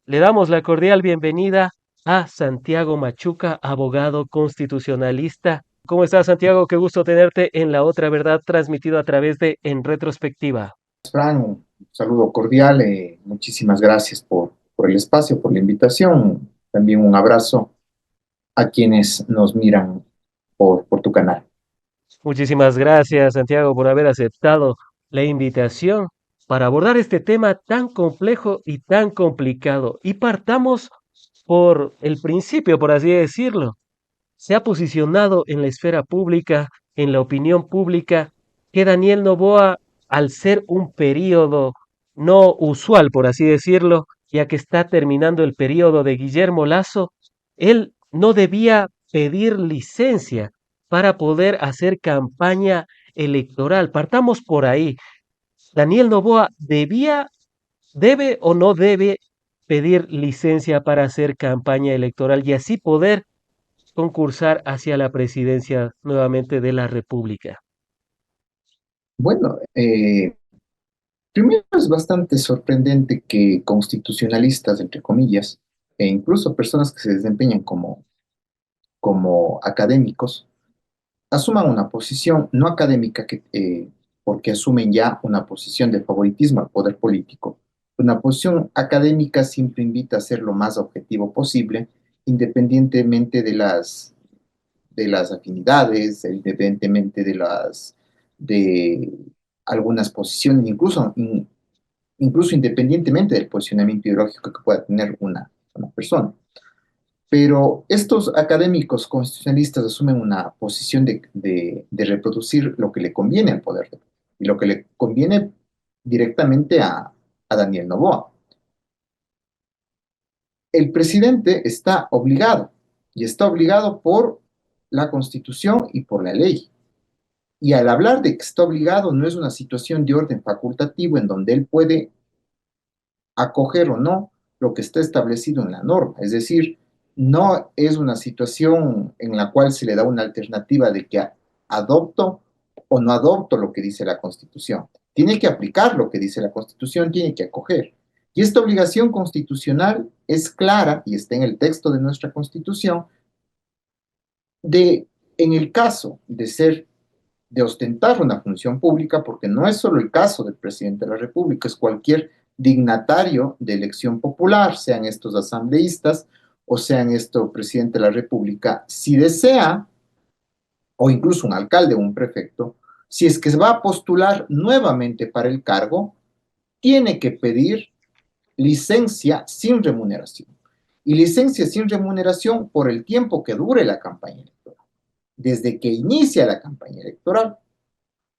Le damos la cordial bienvenida a Santiago Machuca, abogado constitucionalista. ¿Cómo estás, Santiago? Qué gusto tenerte en La Otra Verdad, transmitido a través de En Retrospectiva. Fran, un saludo cordial, muchísimas gracias por el espacio, por la invitación, también un abrazo a quienes nos miran por tu canal. Muchísimas gracias, Santiago, por haber aceptado la invitación para abordar este tema tan complejo y tan complicado. Y partamos por el principio, por así decirlo. Se ha posicionado en la esfera pública, en la opinión pública, que Daniel Noboa, al ser un periodo no usual, por así decirlo, ya que está terminando el periodo de Guillermo Lasso, él no debía pedir licencia para poder hacer campaña electoral. Partamos por ahí. Daniel Noboa debe o no debe pedir licencia para hacer campaña electoral y así poder concursar hacia la presidencia nuevamente de la República. Bueno, primero es bastante sorprendente que constitucionalistas, entre comillas, e incluso personas que se desempeñan como académicos, asuman una posición no académica porque asumen ya una posición de favoritismo al poder político. Una posición académica siempre invita a ser lo más objetivo posible, independientemente de las afinidades, independientemente de algunas posiciones, incluso independientemente del posicionamiento ideológico que pueda tener una persona. Pero estos académicos constitucionalistas asumen una posición de reproducir lo que le conviene al poder y lo que le conviene directamente a Daniel Noboa. El presidente está obligado por la Constitución y por la ley. Y al hablar de que está obligado, no es una situación de orden facultativo en donde él puede acoger o no lo que está establecido en la norma. Es decir, no es una situación en la cual se le da una alternativa de que adopto o no adopto lo que dice la Constitución. Tiene que aplicar lo que dice la Constitución, tiene que acoger. Y esta obligación constitucional es clara y está en el texto de nuestra Constitución de, en el caso de ostentar una función pública, porque no es solo el caso del presidente de la República, es cualquier dignatario de elección popular, sean estos asambleístas o sean estos presidente de la República, si desea, o incluso un alcalde o un prefecto, si es que se va a postular nuevamente para el cargo, tiene que pedir licencia sin remuneración. Y licencia sin remuneración por el tiempo que dure la campaña electoral, desde que inicia la campaña electoral,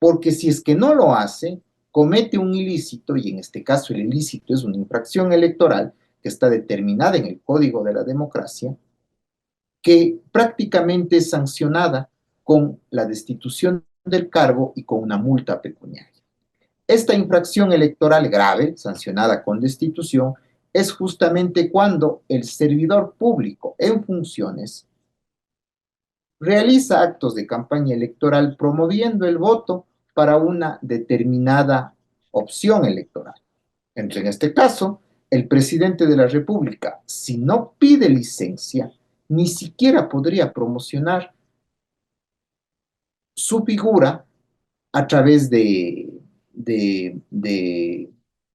porque si es que no lo hace, comete un ilícito, y en este caso el ilícito es una infracción electoral que está determinada en el Código de la Democracia, que prácticamente es sancionada con la destitución del cargo y con una multa pecuniaria. Esta infracción electoral grave, sancionada con destitución, es justamente cuando el servidor público en funciones realiza actos de campaña electoral promoviendo el voto para una determinada opción electoral. En este caso, el presidente de la República, si no pide licencia, ni siquiera podría promocionar su figura a través de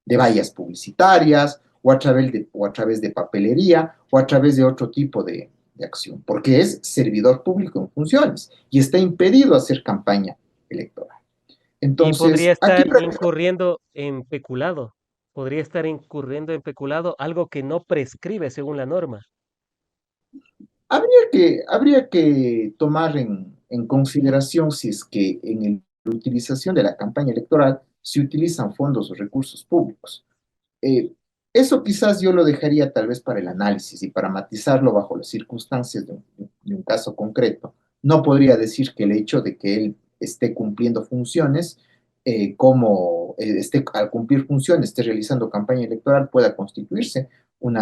vallas publicitarias o a través de papelería o a través de otro tipo de acción, porque es servidor público en funciones y está impedido hacer campaña electoral. Y podría Entonces, aquí estar incurriendo en peculado. Podría estar incurriendo en peculado, algo que no prescribe según la norma. habría que tomar en consideración si es que en la utilización de la campaña electoral se utilizan fondos o recursos públicos. Eh, Eso quizás yo lo dejaría tal vez para el análisis y para matizarlo bajo las circunstancias de un caso concreto. No podría decir que el hecho de que él esté cumpliendo funciones, al cumplir funciones, esté realizando campaña electoral, pueda constituirse un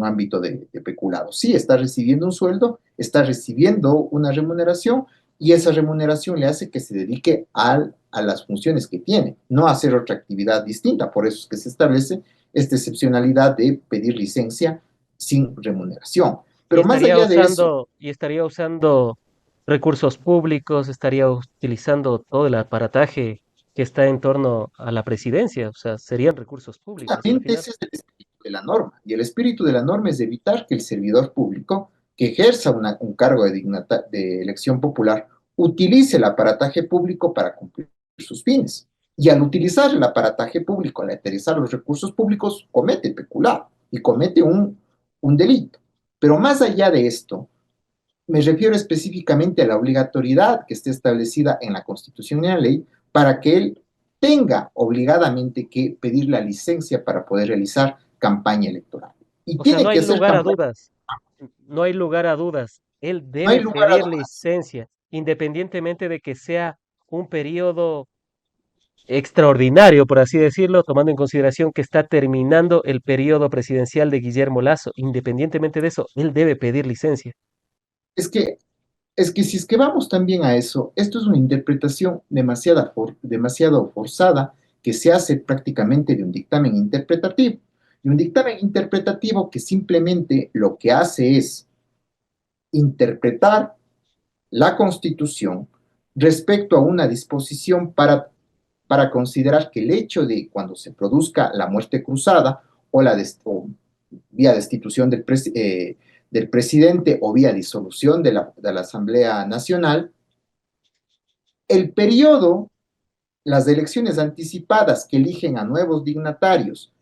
ámbito de peculado. Sí, está recibiendo un sueldo, está recibiendo una remuneración y esa remuneración le hace que se dedique a las funciones que tiene, no a hacer otra actividad distinta. Por eso es que se establece esta excepcionalidad de pedir licencia sin remuneración. Y Pero más allá de eso, estaría usando recursos públicos, estaría utilizando todo el aparataje que está en torno a la presidencia, o sea, serían recursos públicos a la justamente final. ese es el espíritu de la norma. Y el espíritu de la norma es evitar que el servidor público que ejerza un cargo de elección popular utilice el aparataje público para cumplir sus fines. Y al utilizar el aparataje público, al aterrizar los recursos públicos, comete peculado y comete un delito. Pero más allá de esto, me refiero específicamente a la obligatoriedad que esté establecida en la Constitución y en la ley para que él tenga obligadamente que pedir la licencia para poder realizar campaña electoral. Y O sea, no tiene hay que hacer lugar a campaña, dudas, no hay lugar a dudas. Él no hay debe lugar a pedir dudas. licencia, independientemente de que sea un periodo extraordinario, por así decirlo, tomando en consideración que está terminando el periodo presidencial de Guillermo Lazo. Independientemente de eso, él debe pedir licencia. Es que, es que si es que vamos también a eso, esto es una interpretación demasiado forzada que se hace prácticamente de un dictamen interpretativo. Y un dictamen interpretativo que simplemente lo que hace es interpretar la Constitución respecto a una disposición para considerar que el hecho de cuando se produzca la muerte cruzada o vía destitución del presidente o vía disolución de la Asamblea Nacional, el periodo, las elecciones anticipadas que eligen a nuevos dignatarios,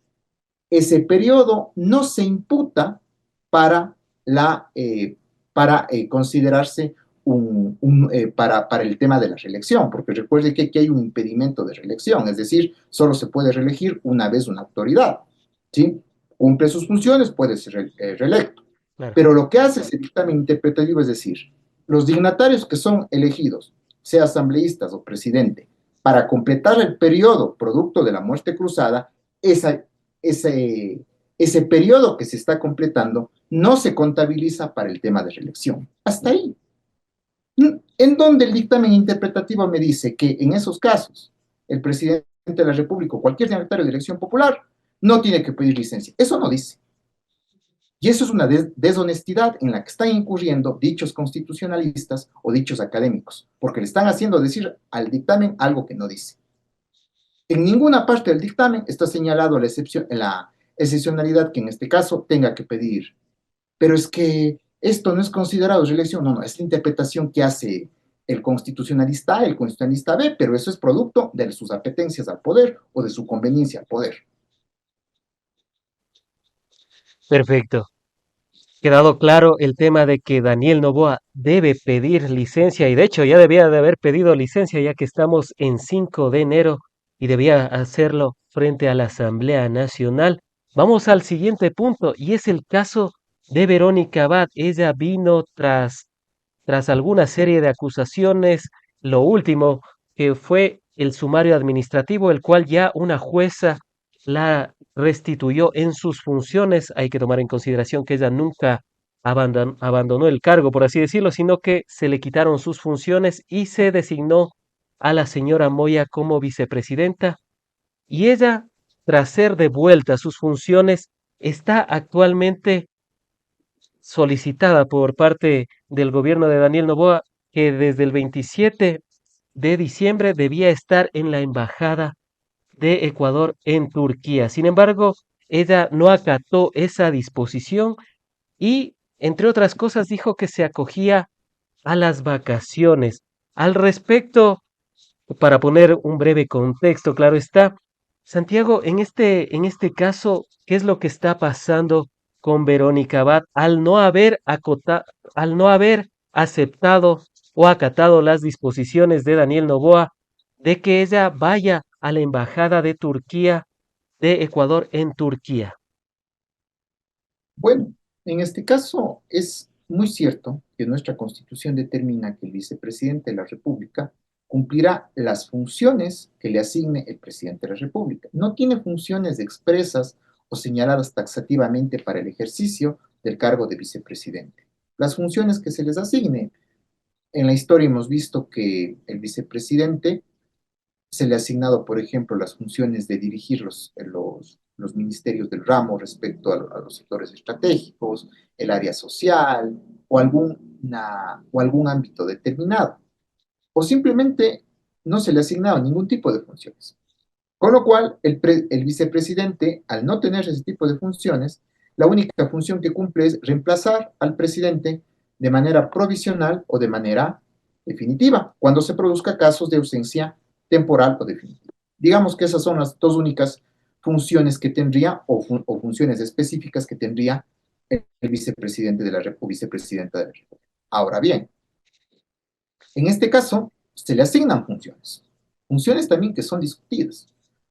ese periodo no se imputa para, considerarse para el tema de la reelección, porque recuerde que aquí hay un impedimento de reelección, es decir, solo se puede reelegir una vez una autoridad, ¿sí? Cumple sus funciones, puede ser reelecto. Claro. Pero lo que hace ese dictamen interpretativo es decir, los dignatarios que son elegidos, sea asambleístas o presidente, para completar el periodo producto de la muerte cruzada, esa ese, ese periodo que se está completando no se contabiliza para el tema de reelección. Hasta ahí. En donde el dictamen interpretativo me dice que en esos casos el presidente de la República o cualquier secretario de elección popular no tiene que pedir licencia. Eso no dice. Y eso es una deshonestidad en la que están incurriendo dichos constitucionalistas o dichos académicos, porque le están haciendo decir al dictamen algo que no dice. En ninguna parte del dictamen está señalado la excepcionalidad que en este caso tenga que pedir. Pero es que esto no es considerado reelección, no, no, es la interpretación que hace el constitucionalista A, el constitucionalista B, pero eso es producto de sus apetencias al poder o de su conveniencia al poder. Perfecto. Quedado claro el tema de que Daniel Noboa debe pedir licencia y de hecho ya debía de haber pedido licencia ya que estamos en 5 de enero y debía hacerlo frente a la Asamblea Nacional. Vamos al siguiente punto y es el caso de Verónica Abad. Ella vino tras alguna serie de acusaciones, lo último que fue el sumario administrativo, el cual ya una jueza la restituyó en sus funciones. Hay que tomar en consideración que ella nunca abandonó el cargo, por así decirlo, sino que se le quitaron sus funciones y se designó a la señora Moya como vicepresidenta. Y ella, tras ser devuelta a sus funciones, está actualmente solicitada por parte del gobierno de Daniel Noboa, que desde el 27 de diciembre debía estar en la embajada de Ecuador en Turquía. Sin embargo, ella no acató esa disposición y, entre otras cosas, dijo que se acogía a las vacaciones. Al respecto, para poner un breve contexto, claro está, Santiago, en este caso, ¿qué es lo que está pasando con Verónica Abad al no haber aceptado o acatado las disposiciones de Daniel Noboa de que ella vaya a la embajada de Turquía, de Ecuador en Turquía? Bueno, en este caso es muy cierto que nuestra Constitución determina que el vicepresidente de la República cumplirá las funciones que le asigne el presidente de la República. No tiene funciones expresas o señaladas taxativamente para el ejercicio del cargo de vicepresidente. Las funciones que se les asigne, en la historia hemos visto que el vicepresidente se le ha asignado, por ejemplo, las funciones de dirigir los ministerios del ramo respecto a los sectores estratégicos, el área social o algún ámbito determinado. O simplemente no se le ha asignado ningún tipo de funciones. Con lo cual, el vicepresidente, al no tener ese tipo de funciones, la única función que cumple es reemplazar al presidente de manera provisional o de manera definitiva, cuando se produzca casos de ausencia temporal o definitiva. Digamos que esas son las dos únicas funciones que tendría o funciones específicas que tendría el vicepresidente de la República, vicepresidenta de la República. Ahora bien, en este caso, se le asignan funciones, funciones también que son discutidas,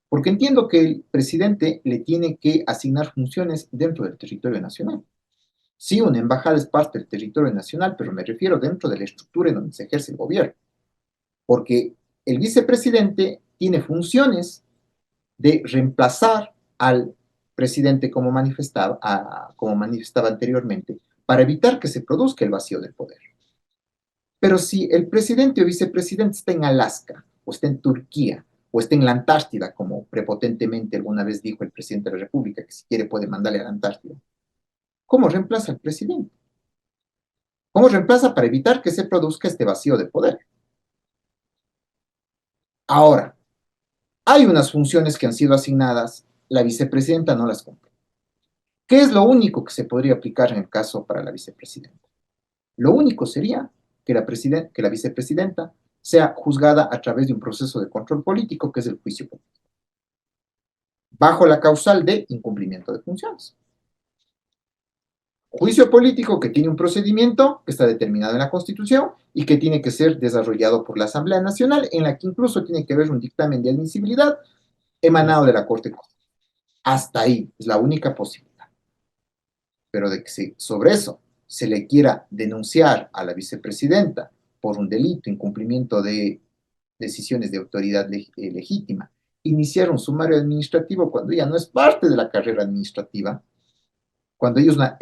porque entiendo que el presidente le tiene que asignar funciones dentro del territorio nacional. Sí, una embajada es parte del territorio nacional, pero me refiero dentro de la estructura en donde se ejerce el gobierno, porque el vicepresidente tiene funciones de reemplazar al presidente como manifestaba anteriormente, para evitar que se produzca el vacío de poder. Pero si el presidente o vicepresidente está en Alaska, o está en Turquía, o está en la Antártida, como prepotentemente alguna vez dijo el presidente de la República, que si quiere puede mandarle a la Antártida, ¿cómo reemplaza al presidente? ¿Cómo reemplaza para evitar que se produzca este vacío de poder? Ahora, hay unas funciones que han sido asignadas, la vicepresidenta no las cumple. ¿Qué es lo único que se podría aplicar en el caso para la vicepresidenta? Lo único sería que la vicepresidenta sea juzgada a través de un proceso de control político, que es el juicio político, bajo la causal de incumplimiento de funciones. Juicio político que tiene un procedimiento que está determinado en la Constitución y que tiene que ser desarrollado por la Asamblea Nacional, en la que incluso tiene que haber un dictamen de admisibilidad emanado de la Corte Constitucional. Hasta ahí es la única posibilidad. Pero de que sobre eso se le quiera denunciar a la vicepresidenta por un delito, incumplimiento de decisiones de autoridad legítima, iniciar un sumario administrativo cuando ella no es parte de la carrera administrativa, cuando ella es una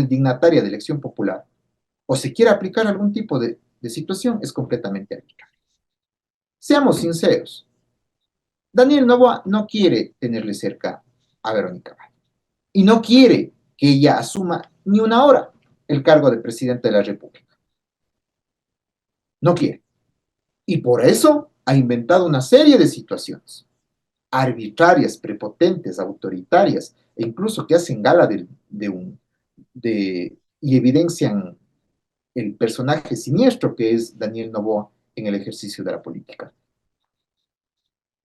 dignataria de elección popular, o se quiere aplicar algún tipo de situación, es completamente arbitrario. Seamos sinceros, Daniel Noboa no quiere tenerle cerca a Verónica Abad y no quiere que ella asuma ni una hora el cargo de presidente de la República. No quiere. Y por eso ha inventado una serie de situaciones arbitrarias, prepotentes, autoritarias, e incluso que hacen gala y evidencian el personaje siniestro que es Daniel Noboa en el ejercicio de la política.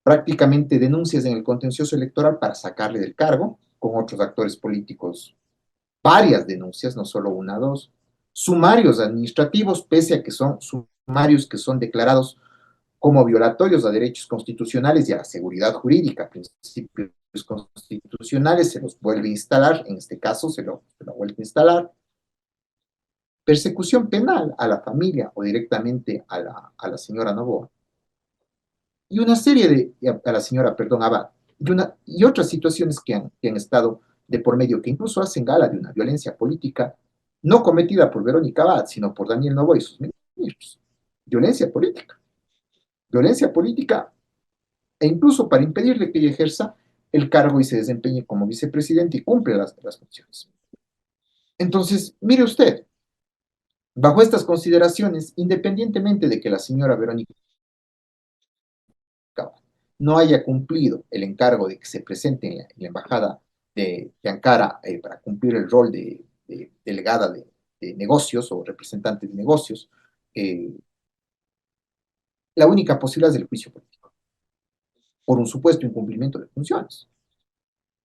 Prácticamente denuncias en el contencioso electoral para sacarle del cargo, con otros actores políticos, varias denuncias, no solo una, dos, sumarios administrativos, pese a que son sumarios que son declarados como violatorios a derechos constitucionales y a la seguridad jurídica, principios constitucionales, se los vuelve a instalar, en este caso se lo vuelve a instalar. Persecución penal a la familia o directamente a la señora Noboa. Y una serie a la señora, perdón, Abad, y otras situaciones que han estado de por medio, que incluso hacen gala de una violencia política, no cometida por Verónica Abad, sino por Daniel Noboa y sus ministros. Violencia política, e incluso para impedirle que ella ejerza el cargo y se desempeñe como vicepresidente y cumple las funciones. Entonces, mire usted, bajo estas consideraciones, independientemente de que la señora Verónica no haya cumplido el encargo de que se presente en la embajada de Ankara para cumplir el rol de delegada de negocios o representante de negocios, la única posibilidad es el juicio político, por un supuesto incumplimiento de funciones.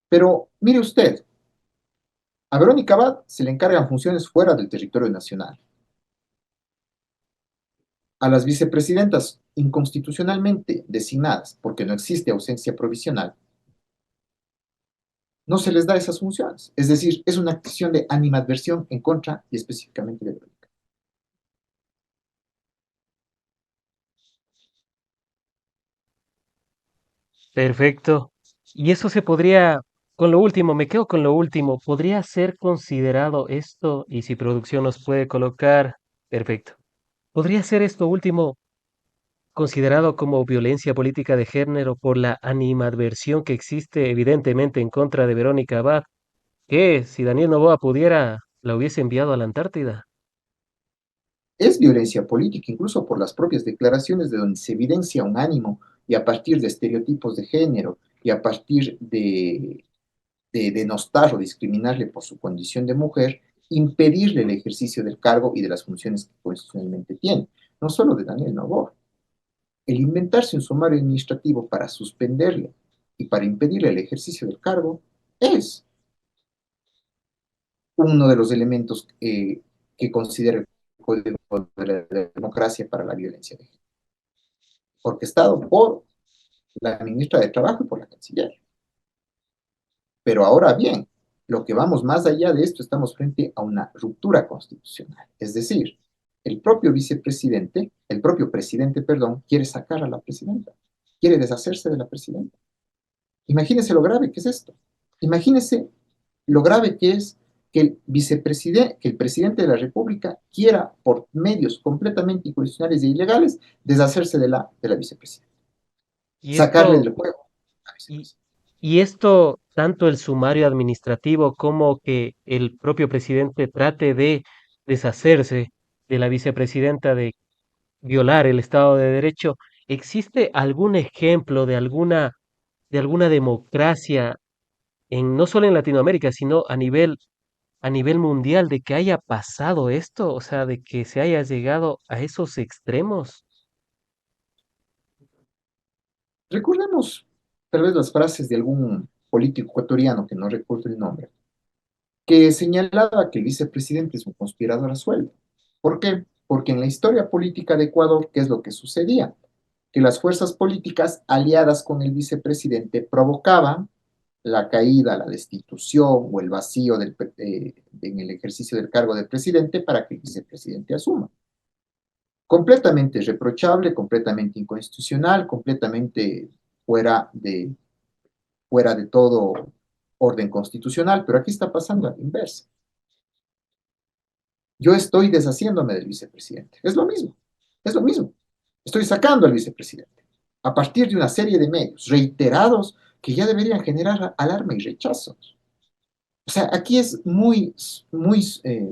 Pero mire usted, a Verónica Abad se le encargan funciones fuera del territorio nacional. A las vicepresidentas inconstitucionalmente designadas, porque no existe ausencia provisional, no se les da esas funciones. Es decir, es una acción de animadversión en contra y específicamente de Verónica. Perfecto. Y eso se podría, con lo último, me quedo con lo último, ¿podría ser considerado esto? Y si producción nos puede colocar, perfecto. ¿Podría ser esto último considerado como violencia política de género por la animadversión que existe evidentemente en contra de Verónica Abad, que si Daniel Noboa pudiera, la hubiese enviado a la Antártida. Es violencia política, incluso por las propias declaraciones de donde se evidencia un ánimo y a partir de estereotipos de género y a partir de denostar o discriminarle por su condición de mujer, impedirle el ejercicio del cargo y de las funciones que constitucionalmente tiene, no solo de Daniel Noboa. El inventarse un sumario administrativo para suspenderle y para impedirle el ejercicio del cargo es uno de los elementos que considera el Código de la Democracia para la Violencia de Género, orquestado por la ministra de Trabajo y por la canciller. Pero ahora bien, lo que vamos más allá de esto, estamos frente a una ruptura constitucional. Es decir, el propio vicepresidente, el propio presidente, perdón, quiere sacar a la presidenta, quiere deshacerse de la presidenta. Imagínense lo grave que es esto. Imagínense lo grave que es que el vicepresidente, que el presidente de la República quiera, por medios completamente inconstitucionales e ilegales, deshacerse de la vicepresidenta, Y sacarle esto, del juego a la y, vicepresidenta. y esto, tanto el sumario administrativo como que el propio presidente trate de deshacerse de la vicepresidenta, de violar el Estado de Derecho, ¿existe algún ejemplo de alguna democracia en, no solo en Latinoamérica, sino a nivel mundial, de que haya pasado esto? O sea, de que se haya llegado a esos extremos. Recordemos tal vez las frases de algún político ecuatoriano, que no recuerdo el nombre, que señalaba que el vicepresidente es un conspirador a sueldo. ¿Por qué? Porque en la historia política de Ecuador, ¿qué es lo que sucedía? Que las fuerzas políticas aliadas con el vicepresidente provocaban la caída, la destitución o el vacío en el ejercicio del cargo de presidente para que el vicepresidente asuma. Completamente reprochable, completamente inconstitucional, completamente fuera de, fuera de todo orden constitucional, pero aquí está pasando a la inversa. Yo estoy deshaciéndome del vicepresidente. Es lo mismo, es lo mismo. Estoy sacando al vicepresidente a partir de una serie de medios reiterados que ya deberían generar alarma y rechazo. O sea, aquí es muy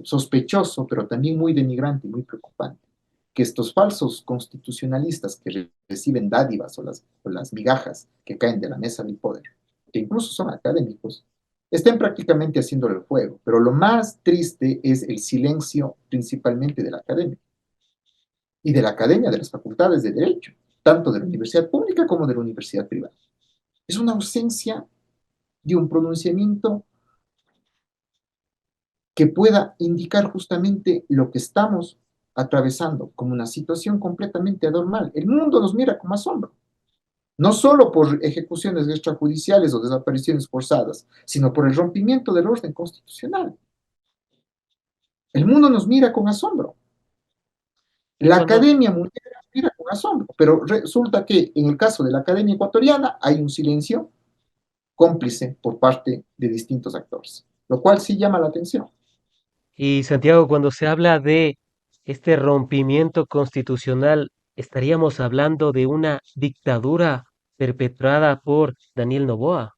sospechoso, pero también muy denigrante y muy preocupante que estos falsos constitucionalistas que reciben dádivas o las migajas que caen de la mesa del poder, que incluso son académicos, estén prácticamente haciéndole el juego. Pero lo más triste es el silencio principalmente de la academia y de la academia de las facultades de Derecho, tanto de la universidad pública como de la universidad privada. Es una ausencia de un pronunciamiento que pueda indicar justamente lo que estamos atravesando como una situación completamente anormal. El mundo nos mira con asombro, no solo por ejecuciones extrajudiciales o desapariciones forzadas, sino por el rompimiento del orden constitucional. El mundo nos mira con asombro. Y La cuando, Academia Mundial nos mira con asombro, pero resulta que en el caso de la Academia Ecuatoriana hay un silencio cómplice por parte de distintos actores, lo cual sí llama la atención. y Santiago, cuando se habla de este rompimiento constitucional, estaríamos hablando de una dictadura perpetrada por Daniel Noboa.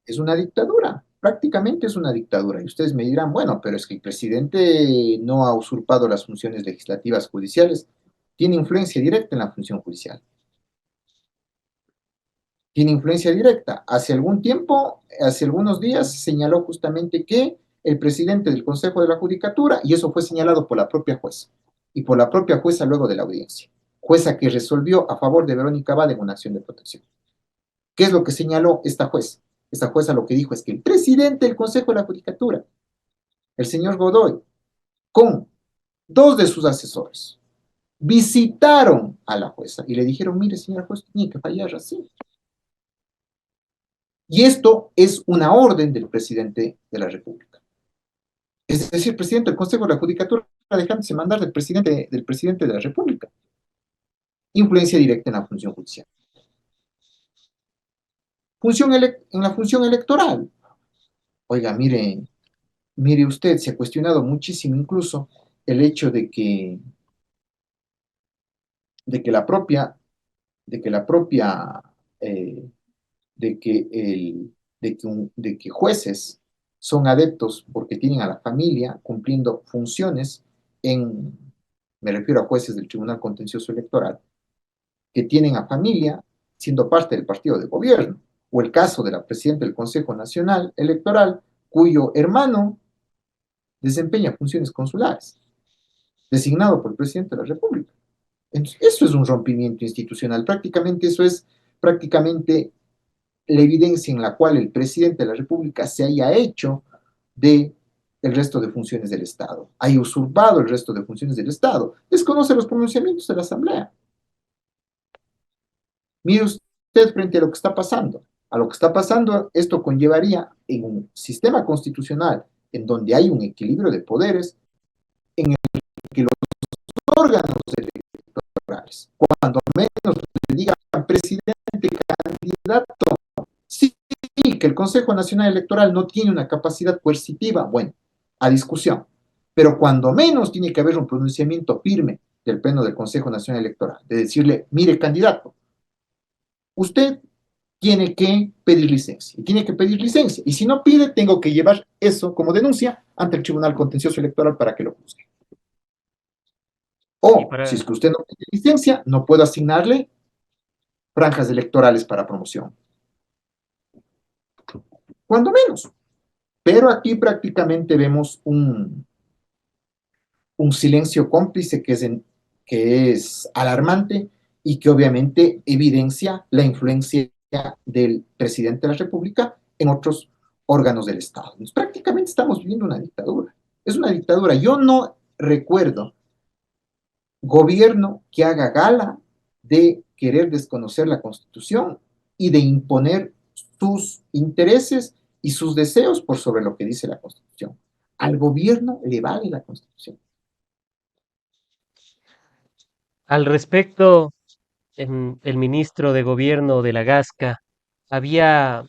Es una dictadura, prácticamente es una dictadura. Y ustedes me dirán, bueno, pero es que el presidente no ha usurpado las funciones legislativas judiciales, tiene influencia directa en la función judicial, tiene influencia directa. Hace algún tiempo, hace algunos días, señaló justamente que el presidente del Consejo de la Judicatura, y eso fue señalado por la propia jueza, y por la propia jueza luego de la audiencia, jueza que resolvió a favor de Verónica Abad en una acción de protección. ¿Qué es lo que señaló esta jueza? Esta jueza lo que dijo es que el presidente del Consejo de la Judicatura, el señor Godoy, con dos de sus asesores, visitaron a la jueza y le dijeron, mire, señora juez, tiene que fallar así. Y esto es una orden del presidente de la República. Es decir, el presidente del Consejo de la Judicatura dejándose mandar del presidente de la República. Influencia directa en la función judicial. En la función electoral. Oiga, mire usted, se ha cuestionado muchísimo incluso el hecho de que la propia, de que la propia, eh, de que el, de que jueces son adeptos porque tienen a la familia cumpliendo funciones en, me refiero a jueces del Tribunal Contencioso Electoral, que tienen a familia siendo parte del partido de gobierno, o el caso de la presidenta del Consejo Nacional Electoral, cuyo hermano desempeña funciones consulares, designado por el presidente de la República. Entonces, eso es un rompimiento institucional, prácticamente eso es prácticamente la evidencia en la cual el presidente de la República se haya hecho de el resto de funciones del Estado, haya usurpado el resto de funciones del Estado, desconoce los pronunciamientos de la Asamblea. Mire usted frente a lo que está pasando. A lo que está pasando, esto conllevaría en un sistema constitucional en donde hay un equilibrio de poderes, en el que los órganos electorales, cuando menos le digan presidente candidato, sí, que el Consejo Nacional Electoral no tiene una capacidad coercitiva, bueno, a discusión. Pero cuando menos tiene que haber un pronunciamiento firme del Pleno del Consejo Nacional Electoral, de decirle, mire, candidato, usted tiene que pedir licencia. Y tiene que pedir licencia. Y si no pide, tengo que llevar eso como denuncia ante el Tribunal Contencioso Electoral para que lo juzgue. Y O, si es para, que usted no pide licencia, no puedo asignarle franjas electorales para promoción. Cuando menos. Pero aquí prácticamente vemos un silencio cómplice que es alarmante y que obviamente evidencia la influencia del presidente de la República en otros órganos del Estado. Entonces, prácticamente estamos viviendo una dictadura. Es una dictadura. Yo no recuerdo gobierno que haga gala de querer desconocer la Constitución y de imponer sus intereses y sus deseos por sobre lo que dice la Constitución. Al gobierno le vale la Constitución. al respecto, el ministro de Gobierno de la Gasca había,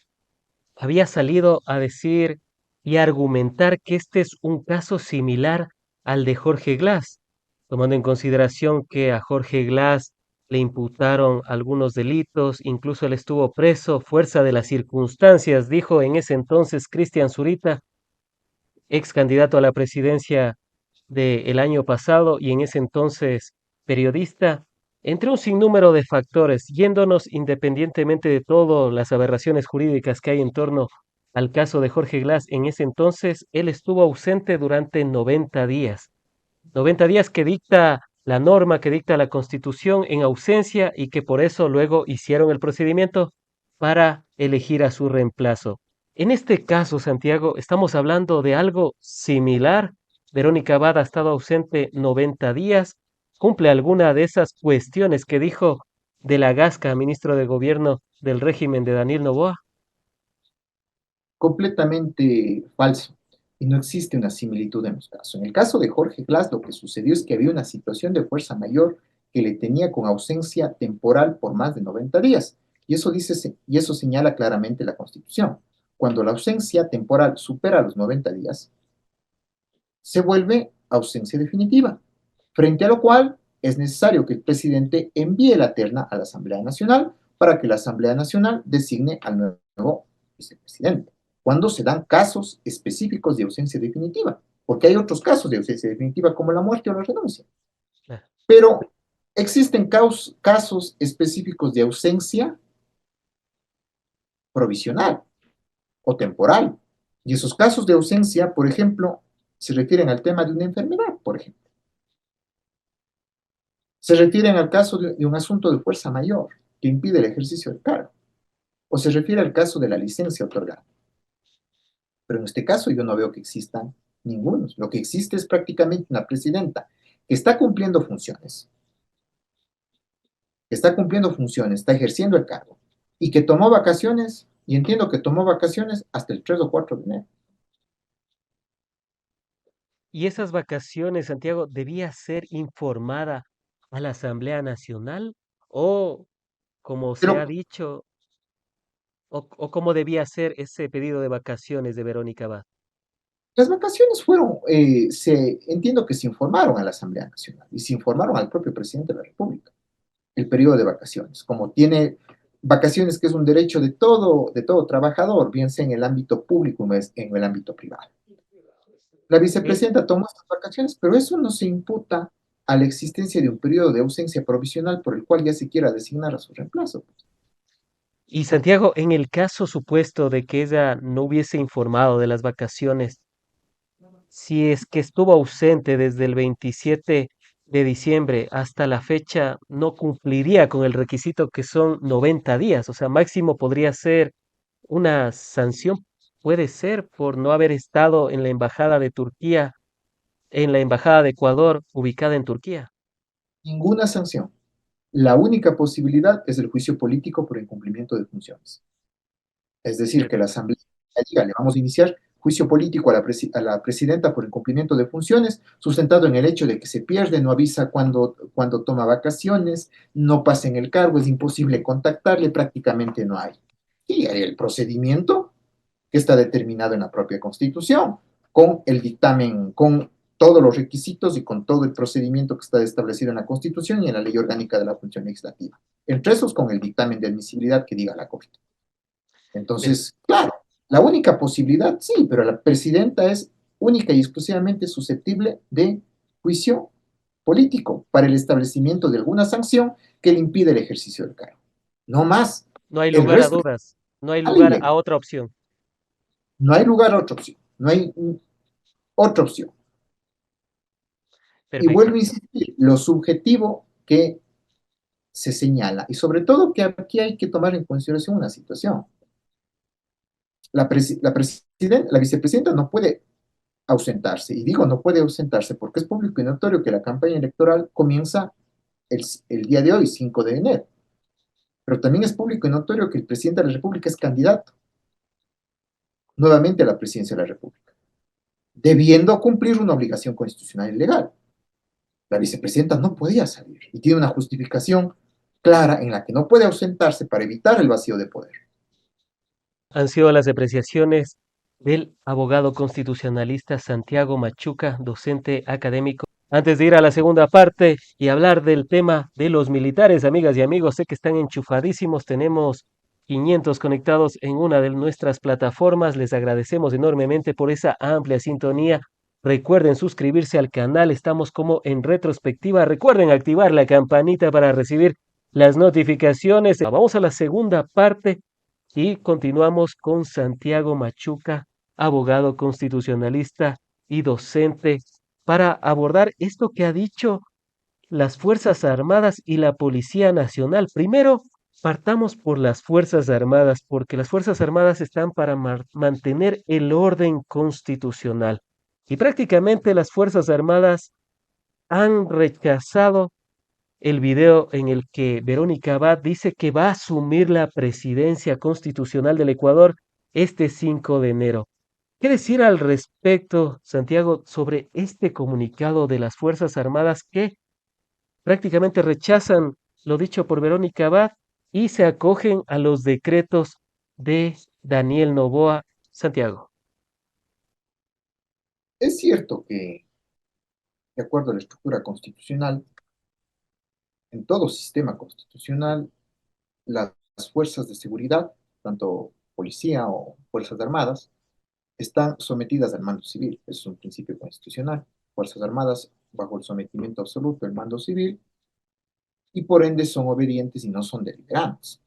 había salido a decir y a argumentar que este es un caso similar al de Jorge Glass, tomando en consideración que a Jorge Glass le imputaron algunos delitos, incluso él estuvo preso, fuerza de las circunstancias, dijo en ese entonces Cristian Zurita, ex candidato a la presidencia del año pasado y en ese entonces periodista, entre un sinnúmero de factores, yéndonos independientemente de todas las aberraciones jurídicas que hay en torno al caso de Jorge Glass, en ese entonces él estuvo ausente durante 90 días. 90 días que dicta la norma, que dicta la Constitución en ausencia y que por eso luego hicieron el procedimiento para elegir a su reemplazo. En este caso, Santiago, estamos hablando de algo similar. Verónica Abad ha estado ausente 90 días. ¿Cumple alguna de esas cuestiones que dijo de la Gasca, ministro de Gobierno del régimen de Daniel Noboa? Completamente falso. Y no existe una similitud en los casos. En el caso de Jorge Glass, lo que sucedió es que había una situación de fuerza mayor que le tenía con ausencia temporal por más de 90 días. Y eso señala claramente la Constitución. Cuando la ausencia temporal supera los 90 días, se vuelve ausencia definitiva, frente a lo cual es necesario que el presidente envíe la terna a la Asamblea Nacional para que la Asamblea Nacional designe al nuevo vicepresidente, cuando se dan casos específicos de ausencia definitiva, porque hay otros casos de ausencia definitiva como la muerte o la renuncia, Ah, pero existen casos específicos de ausencia provisional o temporal, y esos casos de ausencia, por ejemplo, se refieren al tema de una enfermedad, por ejemplo. Se refieren al caso de un asunto de fuerza mayor que impide el ejercicio del cargo, o se refiere al caso de la licencia otorgada. Pero en este caso yo no veo que existan ningunos. Lo que existe es prácticamente una presidenta que está cumpliendo funciones, está ejerciendo el cargo, y que tomó vacaciones, y entiendo que tomó vacaciones hasta el 3 o 4 de enero. y esas vacaciones, Santiago, debía ser informada a la Asamblea Nacional o, como se ha Pero dicho, o cómo debía ser ese pedido de vacaciones de Verónica Abad. las vacaciones entiendo que se informaron a la Asamblea Nacional y se informaron al propio presidente de la República. el periodo de vacaciones, como tiene vacaciones que es un derecho de todo trabajador, bien sea en el ámbito público o en el ámbito privado. La Eh, vicepresidenta tomó estas vacaciones, pero eso no se imputa a la existencia de un periodo de ausencia provisional por el cual ya se quiera designar a su reemplazo. Y Santiago, en el caso supuesto de que ella no hubiese informado de las vacaciones, si es que estuvo ausente desde el 27 de diciembre hasta la fecha, no cumpliría con el requisito que son 90 días, o sea, máximo podría ser una sanción, puede ser por no haber estado en la embajada de Turquía, en la embajada de Ecuador ubicada en Turquía. Ninguna sanción. La única posibilidad es el juicio político por incumplimiento de funciones. Es decir, que la Asamblea diga, le vamos a iniciar juicio político a a la presidenta por incumplimiento de funciones, sustentado en el hecho de que se pierde, no avisa cuando toma vacaciones, no pasa en el cargo, es imposible contactarle, prácticamente no hay. Y el procedimiento que está determinado en la propia Constitución, con el dictamen, con todos los requisitos y con todo el procedimiento que está establecido en la Constitución y en la Ley Orgánica de la Función Legislativa. Entre esos, con el dictamen de admisibilidad que diga la Corte. Per- Entonces, claro, la única posibilidad, sí, pero la presidenta es única y exclusivamente susceptible de juicio político para el establecimiento de alguna sanción que le impide el ejercicio del cargo. No más. No hay El lugar a resto dudas, no hay está lugar libre. a otra opción. No hay lugar a otra opción. No hay otra opción. Y Perfecto. vuelvo a insistir, lo subjetivo que se señala, y sobre todo que aquí hay que tomar en consideración una situación. La vicepresidenta no puede ausentarse. Y digo, no puede ausentarse porque es público y notorio que la campaña electoral comienza el día de hoy, 5 de enero. Pero también es público y notorio que el presidente de la República es candidato nuevamente a la presidencia de la República, debiendo cumplir una obligación constitucional y legal. La vicepresidenta no podía salir y tiene una justificación clara en la que no puede ausentarse para evitar el vacío de poder. Han sido las apreciaciones del abogado constitucionalista Santiago Machuca, docente académico. Antes de ir a la segunda parte y hablar del tema de los militares, amigas y amigos, sé que están enchufadísimos, tenemos 500 conectados en una de nuestras plataformas, les agradecemos enormemente por esa amplia sintonía. Recuerden suscribirse al canal, estamos como en retrospectiva, recuerden activar la campanita para recibir las notificaciones. Vamos a la segunda parte y continuamos con Santiago Machuca, abogado constitucionalista y docente, para abordar esto que ha dicho las Fuerzas Armadas y la Policía Nacional. Primero, partamos por las Fuerzas Armadas, porque las Fuerzas Armadas están para mantener el orden constitucional. Y prácticamente las Fuerzas Armadas han rechazado el video en el que Verónica Abad dice que va a asumir la presidencia constitucional del Ecuador este 5 de enero. ¿Qué decir al respecto, Santiago, sobre este comunicado de las Fuerzas Armadas que prácticamente rechazan lo dicho por Verónica Abad y se acogen a los decretos de Daniel Noboa? Santiago. Es cierto que, de acuerdo a la estructura constitucional, en todo sistema constitucional, las fuerzas de seguridad, tanto policía o fuerzas armadas, están sometidas al mando civil. Es un principio constitucional. Fuerzas armadas bajo el sometimiento absoluto del mando civil y por ende son obedientes y no son deliberantes.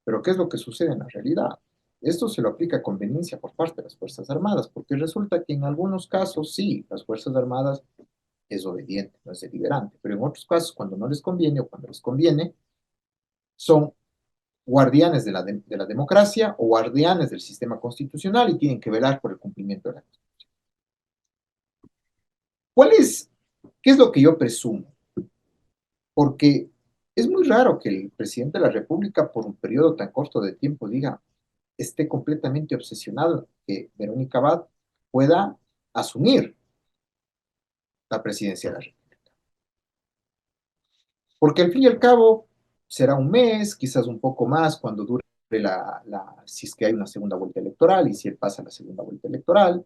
Pero ¿qué es lo que sucede en la realidad? Esto se lo aplica a conveniencia por parte de las Fuerzas Armadas, porque resulta que en algunos casos sí, las Fuerzas Armadas es obediente, no es deliberante, pero en otros casos, cuando no les conviene o cuando les conviene, son guardianes de de la democracia o guardianes del sistema constitucional y tienen que velar por el cumplimiento de la Constitución. ¿Cuál es, qué es lo que yo presumo? Porque es muy raro que el presidente de la República, por un periodo tan corto de tiempo, diga, esté completamente obsesionado que Verónica Abad pueda asumir la presidencia de la República. Porque al fin y al cabo será un mes, quizás un poco más cuando dure si es que hay una segunda vuelta electoral y si él pasa la segunda vuelta electoral,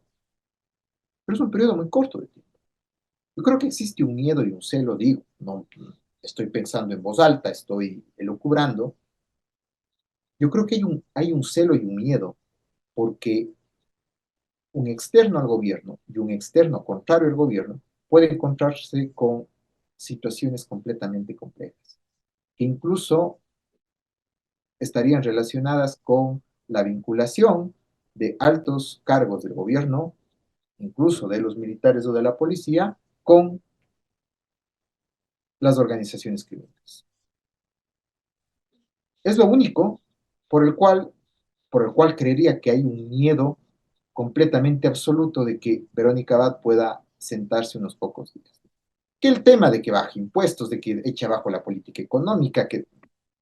pero es un periodo muy corto de tiempo. Yo creo que existe un miedo y un celo, digo, no, estoy pensando en voz alta, estoy elucubrando, yo creo que hay un celo y un miedo, porque un externo al gobierno y un externo contrario al gobierno puede encontrarse con situaciones completamente complejas, que incluso estarían relacionadas con la vinculación de altos cargos del gobierno, incluso de los militares o de la policía, con las organizaciones criminales. Es lo único por el cual, por el cual creería que hay un miedo completamente absoluto de que Verónica Abad pueda sentarse unos pocos días. Que el tema de que baje impuestos, de que eche abajo la política económica, que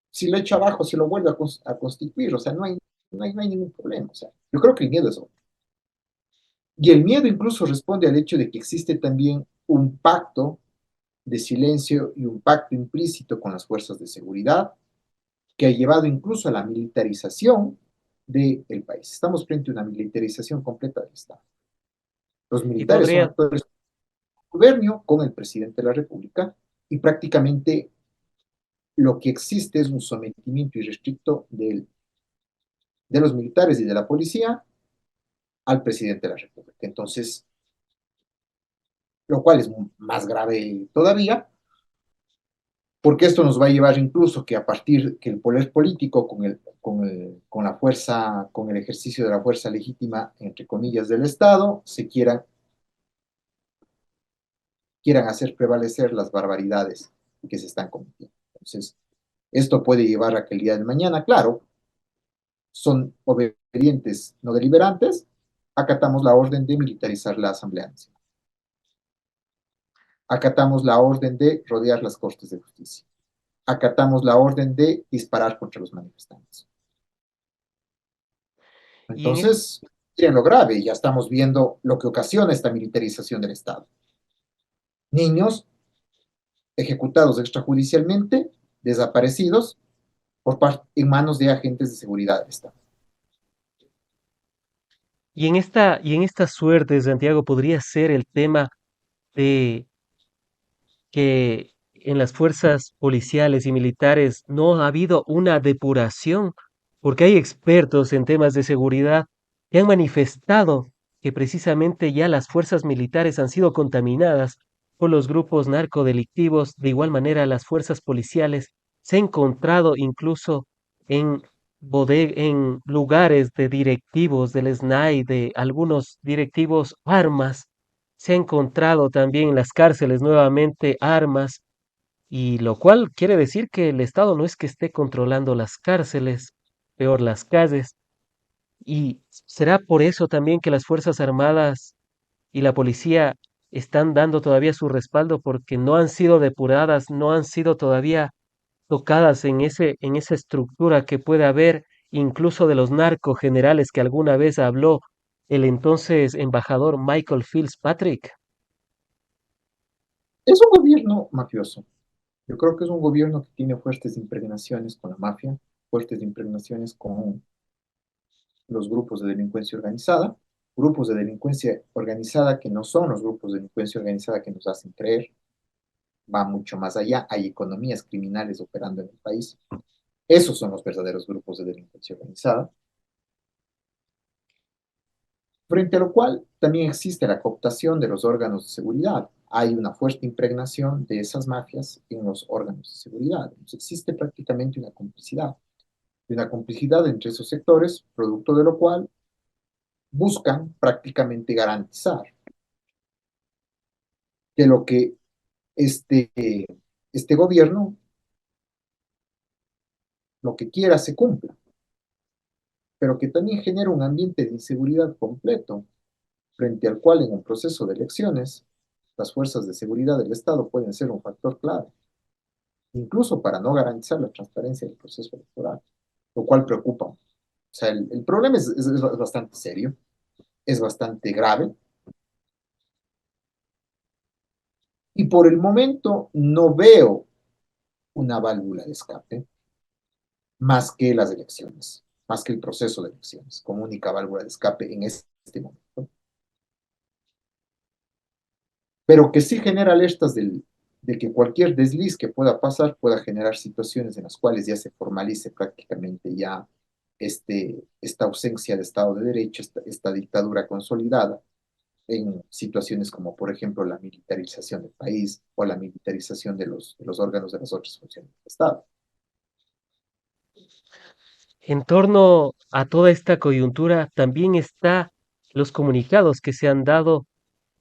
si lo echa abajo se lo vuelve a constituir, o sea, no hay ningún problema. O sea, yo creo que el miedo es otro. Y el miedo incluso responde al hecho de que existe también un pacto de silencio y un pacto implícito con las fuerzas de seguridad que ha llevado incluso a la militarización del país. Estamos frente a una militarización completa del Estado. Los Y militares son podría, actores de gobierno con el presidente de la República y prácticamente lo que existe es un sometimiento irrestricto de los militares y de la policía al presidente de la República. Entonces, lo cual es más grave todavía, porque esto nos va a llevar incluso que a partir que el poder político con la fuerza, con el ejercicio de la fuerza legítima, entre comillas, del Estado, quieran hacer prevalecer las barbaridades que se están cometiendo. Entonces, esto puede llevar a que el día de mañana, claro, son obedientes, no deliberantes, acatamos la orden de militarizar la Asamblea Nacional. Acatamos la orden de rodear las Cortes de Justicia. Acatamos la orden de disparar contra los manifestantes. y en, Entonces, miren lo grave, ya estamos viendo lo que ocasiona esta militarización del Estado. Niños ejecutados extrajudicialmente, desaparecidos en manos de agentes de seguridad del Estado. y en esta suerte, Santiago, podría ser el tema de que en las fuerzas policiales y militares no ha habido una depuración, porque hay expertos en temas de seguridad que han manifestado que precisamente ya las fuerzas militares han sido contaminadas por los grupos narcodelictivos. De igual manera, las fuerzas policiales se han encontrado incluso en en lugares de directivos del SNAI, de algunos directivos, armas. Se ha encontrado también en las cárceles nuevamente armas, y lo cual quiere decir que el Estado no es que esté controlando las cárceles, peor las calles, y será por eso también que las Fuerzas Armadas y la policía están dando todavía su respaldo, porque no han sido depuradas, no han sido todavía tocadas en esa estructura que puede haber, incluso de los narcogenerales que alguna vez habló el entonces embajador Michael Fitzpatrick. Es un gobierno mafioso. Yo creo que es un gobierno que tiene fuertes impregnaciones con la mafia, fuertes impregnaciones con los grupos de delincuencia organizada que no son los grupos de delincuencia organizada que nos hacen creer, va mucho más allá, hay economías criminales operando en el país. Esos son los verdaderos grupos de delincuencia organizada, frente a lo cual también existe la cooptación de los órganos de seguridad. Hay una fuerte impregnación de esas mafias en los órganos de seguridad. Entonces existe prácticamente una complicidad entre esos sectores, producto de lo cual buscan prácticamente garantizar que lo que este, este gobierno, lo que quiera, se cumpla, pero que también genera un ambiente de inseguridad completo, frente al cual en un proceso de elecciones las fuerzas de seguridad del Estado pueden ser un factor clave, incluso para no garantizar la transparencia del proceso electoral, lo cual preocupa. O sea, el problema es bastante serio, es bastante grave, y por el momento no veo una válvula de escape más que las elecciones, más que el proceso de elecciones, como única válvula de escape en este momento, pero que sí genera alertas de que cualquier desliz que pueda pasar pueda generar situaciones en las cuales ya se formalice prácticamente ya esta ausencia de Estado de Derecho, esta dictadura consolidada en situaciones como, por ejemplo, la militarización del país o la militarización de los órganos de las otras funciones del Estado. En torno a toda esta coyuntura también está los comunicados que se han dado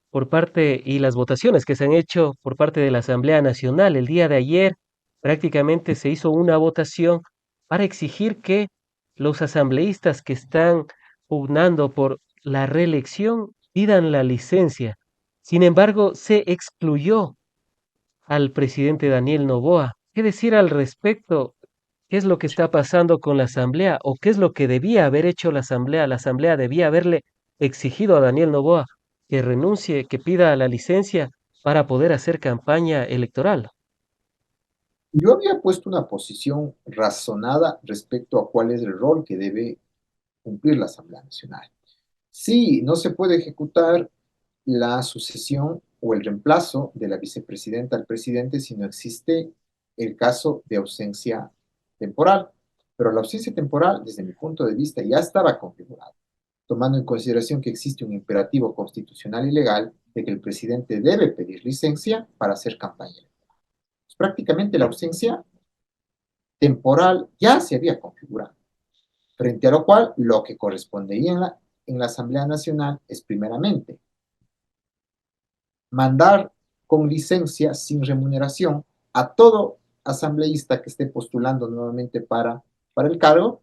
por parte y las votaciones que se han hecho por parte de la Asamblea Nacional. El día de ayer prácticamente se hizo una votación para exigir que los asambleístas que están pugnando por la reelección pidan la licencia. Sin embargo, se excluyó al presidente Daniel Noboa. ¿Qué decir al respecto? ¿Qué es lo que está pasando con la Asamblea? ¿O qué es lo que debía haber hecho la Asamblea? La Asamblea debía haberle exigido a Daniel Noboa que renuncie, que pida la licencia para poder hacer campaña electoral. Yo había puesto una posición razonada respecto a cuál es el rol que debe cumplir la Asamblea Nacional. Sí, no se puede ejecutar la sucesión o el reemplazo de la vicepresidenta al presidente si no existe el caso de ausencia temporal. Pero la ausencia temporal, desde mi punto de vista, ya estaba configurada, tomando en consideración que existe un imperativo constitucional y legal de que el presidente debe pedir licencia para hacer campaña. Pues prácticamente la ausencia temporal ya se había configurado, frente a lo cual lo que correspondería en la Asamblea Nacional es primeramente mandar con licencia sin remuneración a todo asambleísta que esté postulando nuevamente para el cargo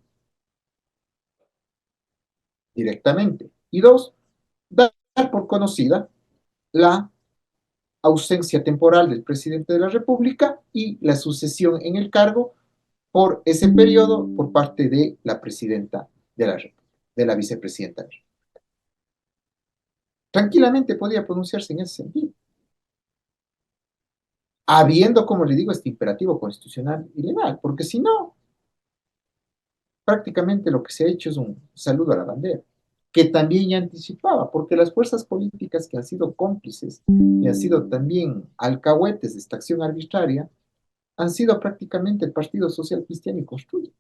directamente. Y dos, dar por conocida la ausencia temporal del presidente de la República y la sucesión en el cargo por ese periodo por parte de la presidenta de la República, de la vicepresidenta. Tranquilamente podía pronunciarse en ese sentido, habiendo, como le digo, este imperativo constitucional y legal, porque si no, prácticamente lo que se ha hecho es un saludo a la bandera, que también ya anticipaba, porque las fuerzas políticas que han sido cómplices y han sido también alcahuetes de esta acción arbitraria, han sido prácticamente el Partido Social Cristiano y Construye.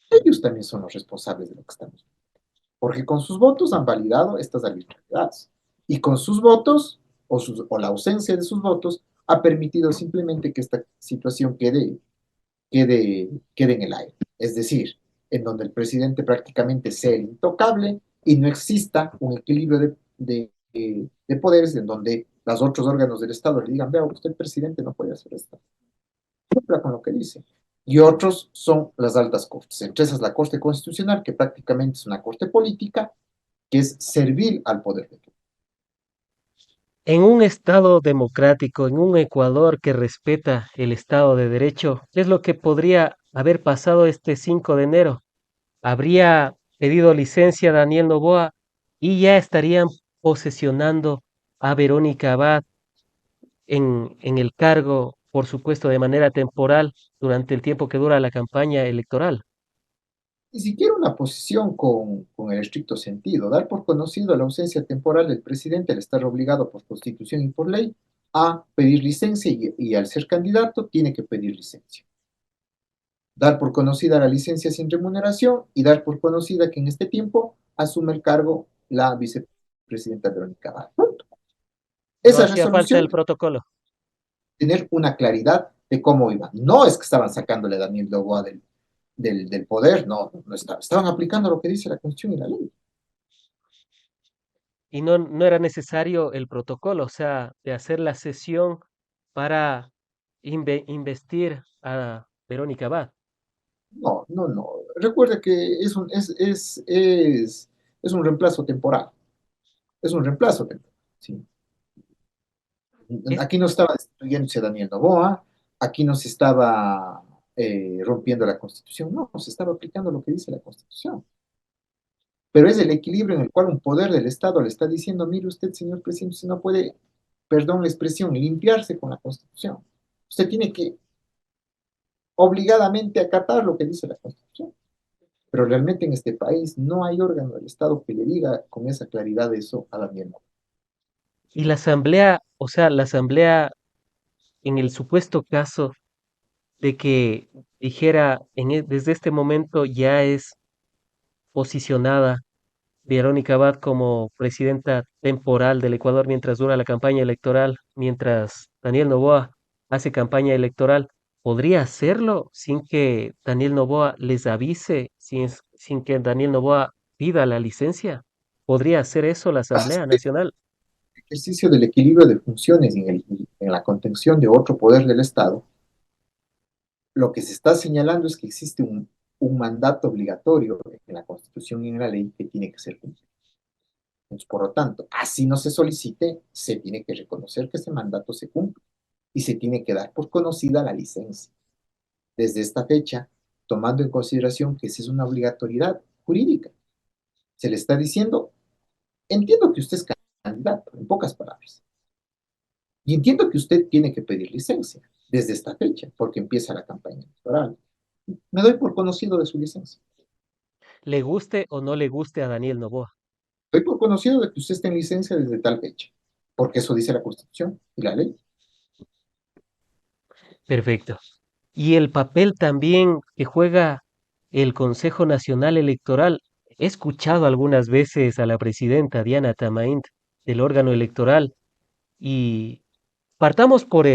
Ellos también son los responsables de lo que estamos viendo, porque con sus votos han validado estas arbitrariedades, y con sus votos, o la ausencia de sus votos, ha permitido simplemente que esta situación quede en el aire. Es decir, en donde el presidente prácticamente sea el intocable y no exista un equilibrio de poderes en donde los otros órganos del Estado le digan, vea, usted presidente no puede hacer esto. Cumpla con lo que dice. Y otros son las altas cortes. Entre esas la Corte Constitucional, que prácticamente es una corte política, que es servil al poder de todo. En un Estado democrático, en un Ecuador que respeta el Estado de Derecho, ¿qué es lo que podría haber pasado este 5 de enero? Habría pedido licencia a Daniel Noboa y ya estarían posesionando a Verónica Abad en el cargo, por supuesto, de manera temporal durante el tiempo que dura la campaña electoral. Ni siquiera una posición con el estricto sentido. Dar por conocido la ausencia temporal del presidente al estar obligado por constitución y por ley a pedir licencia y al ser candidato tiene que pedir licencia. Dar por conocida la licencia sin remuneración y dar por conocida que en este tiempo asume el cargo la vicepresidenta Verónica Abad. No Esa hacía falta resolución, el protocolo. tener una claridad de cómo iba. No es que estaban sacándole a Daniel Noboa del poder, no, no estaban aplicando lo que dice la Constitución y la ley. Y no era necesario el protocolo, o sea, de hacer la sesión para investir a Verónica Abad. No, no, no. Recuerde que es un reemplazo temporal. Es un reemplazo temporal. ¿Sí? Es, Aquí no estaba destruyéndose Daniel Noboa, aquí no se estaba rompiendo la Constitución, no, se estaba aplicando lo que dice la Constitución. Pero es el equilibrio en el cual un poder del Estado le está diciendo, mire usted, señor presidente, usted no puede, perdón la expresión, limpiarse con la Constitución. Usted tiene que obligadamente acatar lo que dice la Constitución. Pero realmente en este país no hay órgano del Estado que le diga con esa claridad eso a Daniel Noboa. y la asamblea, o sea, la asamblea en el supuesto caso de que dijera desde este momento ya es posicionada Verónica Abad como presidenta temporal del Ecuador mientras dura la campaña electoral, mientras Daniel Noboa hace campaña electoral, ¿podría hacerlo sin que Daniel Noboa les avise, sin que Daniel Noboa pida la licencia? ¿Podría hacer eso la Asamblea Nacional? Ejercicio del equilibrio de funciones en la contención de otro poder del Estado, lo que se está señalando es que existe un mandato obligatorio en la Constitución y en la ley que tiene que ser cumplido. Entonces, por lo tanto, así no se solicite, se tiene que reconocer que ese mandato se cumple y se tiene que dar por conocida la licencia. Desde esta fecha, tomando en consideración que esa es una obligatoriedad jurídica, se le está diciendo, entiendo que usted es candidato, en pocas palabras, y entiendo que usted tiene que pedir licencia desde esta fecha, porque empieza la campaña electoral. Me doy por conocido de su licencia. Le guste o no le guste a Daniel Noboa. Doy por conocido de que usted está en licencia desde tal fecha, porque eso dice la Constitución y la ley. Perfecto. Y el papel también que juega el Consejo Nacional Electoral. He escuchado algunas veces a la presidenta Diana Tamaint del órgano electoral y partamos por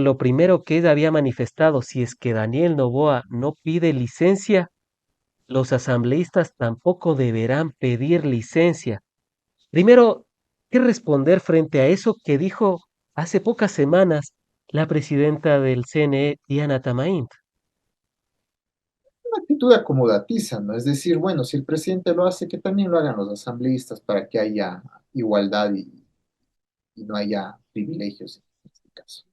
lo primero que ella había manifestado. Si es que Daniel Noboa no pide licencia, los asambleístas tampoco deberán pedir licencia. Primero, ¿qué responder frente a eso que dijo hace pocas semanas la presidenta del CNE, Diana Tamaint? Una actitud acomodatiza, ¿no? Es decir, bueno, si el presidente lo hace, que también lo hagan los asambleístas para que haya igualdad y no haya privilegios en este caso.